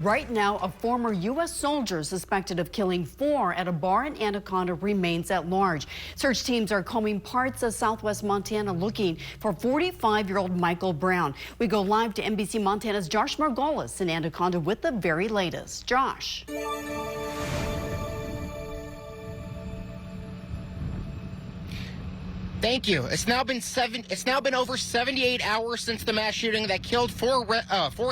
Right now, a former U.S. soldier suspected of killing 4 at a bar in Anaconda remains at large. Search teams are combing parts of southwest Montana looking for 45-year-old Michael Brown. We go live to NBC Montana's Josh Margolis in Anaconda with the very latest. Josh. Thank you. It's now been over 78 hours since the mass shooting that killed four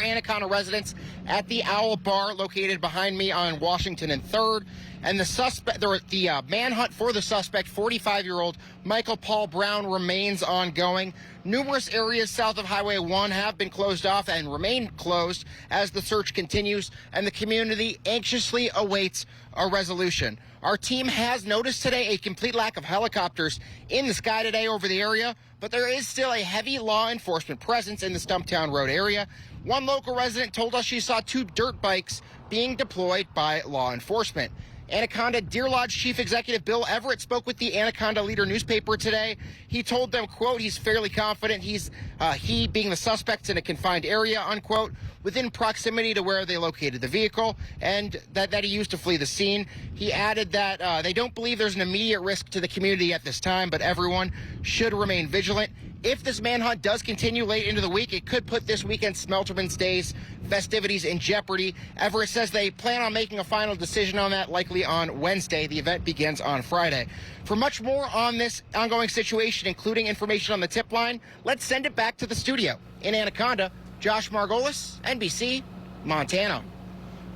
Anaconda residents at the Owl Bar located behind me on Washington and 3rd. And the manhunt for the suspect, 45-year-old Michael Paul Brown, remains ongoing. Numerous areas south of Highway 1 have been closed off and remain closed as the search continues, and the community anxiously awaits a resolution. Our team has noticed today a complete lack of helicopters in the sky today over the area, but there is still a heavy law enforcement presence in the Stumptown Road area. One local resident told us she saw 2 dirt bikes being deployed by law enforcement. Anaconda-Deer Lodge Chief Executive Bill Everett spoke with the Anaconda Leader newspaper today. He told them, quote, he's fairly confident he being the suspects in a confined area, unquote, within proximity to where they located the vehicle and that he used to flee the scene. He added that they don't believe there's an immediate risk to the community at this time, but everyone should remain vigilant. If this manhunt does continue late into the week, it could put this weekend's Smelterman's Days festivities in jeopardy. Everett says they plan on making a final decision on that likely on Wednesday. The event begins on Friday. For much more on this ongoing situation, including information on the tip line, let's send it back to the studio. In Anaconda, Josh Margolis, NBC, Montana.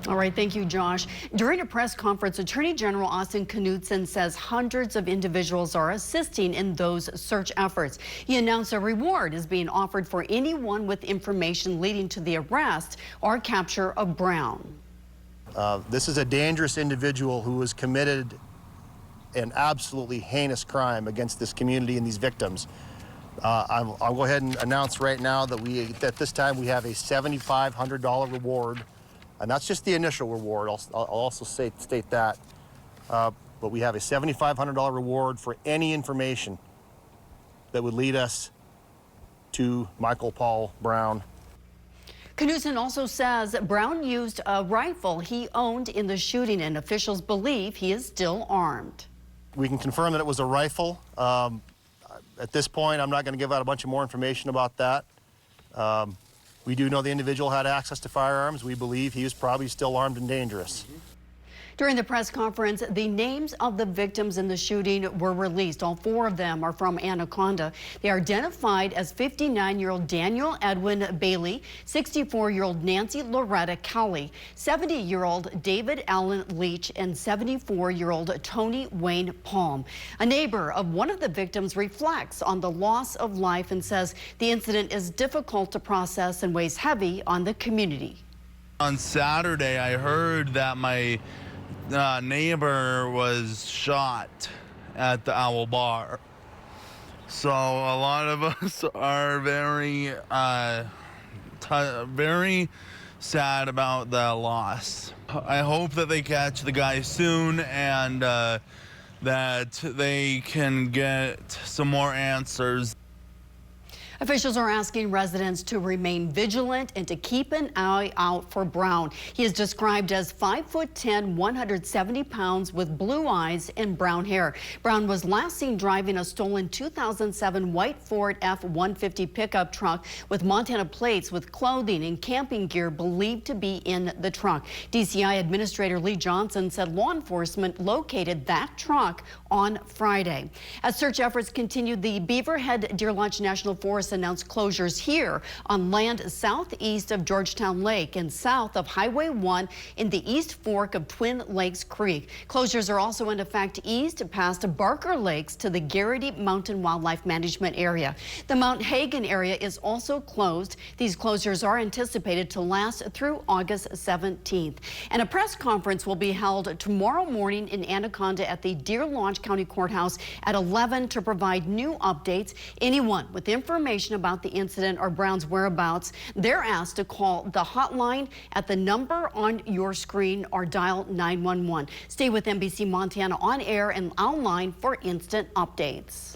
All right, thank you, Josh. During a press conference, Attorney General Austin Knudsen says hundreds of individuals are assisting in those search efforts. He announced a reward is being offered for anyone with information leading to the arrest or capture of Brown. This is a dangerous individual who has committed an absolutely heinous crime against this community and these victims. I'll go ahead and announce right now that at this time we have a $7,500 reward. And that's just the initial reward. I'll also state that. But we have a $7,500 reward for any information that would lead us to Michael Paul Brown. Knudsen also says Brown used a rifle he owned in the shooting, and officials believe he is still armed. We can confirm that it was a rifle. At this point, I'm not going to give out a bunch of more information about that. We do know the individual had access to firearms. We believe he was probably still armed and dangerous. During the press conference, the names of the victims in the shooting were released. All 4 of them are from Anaconda. They are identified as 59-year-old Daniel Edwin Bailey, 64-year-old Nancy Loretta Cowley, 70-year-old David Allen Leach, and 74-year-old Tony Wayne Palm. A neighbor of one of the victims reflects on the loss of life and says the incident is difficult to process and weighs heavy on the community. On Saturday, I heard that my neighbor was shot at the Owl Bar. So a lot of us are very sad about the loss. I hope that they catch the guy soon and that they can get some more answers. Officials are asking residents to remain vigilant and to keep an eye out for Brown. He is described as 5'10", 170 pounds with blue eyes and brown hair. Brown was last seen driving a stolen 2007 white Ford F-150 pickup truck with Montana plates with clothing and camping gear believed to be in the truck. DCI Administrator Lee Johnson said law enforcement located that truck on Friday. As search efforts continued, the Beaverhead Deer Lodge National Forest announced closures here on land southeast of Georgetown Lake and south of Highway 1 in the East Fork of Twin Lakes Creek. Closures are also in effect east past Barker Lakes to the Garrity Mountain Wildlife Management Area. The Mount Hagen area is also closed. These closures are anticipated to last through August 17th. And a press conference will be held tomorrow morning in Anaconda at the Deer Lodge County Courthouse at 11 to provide new updates. Anyone with information about the incident or Brown's whereabouts, they're asked to call the hotline at the number on your screen or dial 911. Stay with NBC Montana on air and online for instant updates.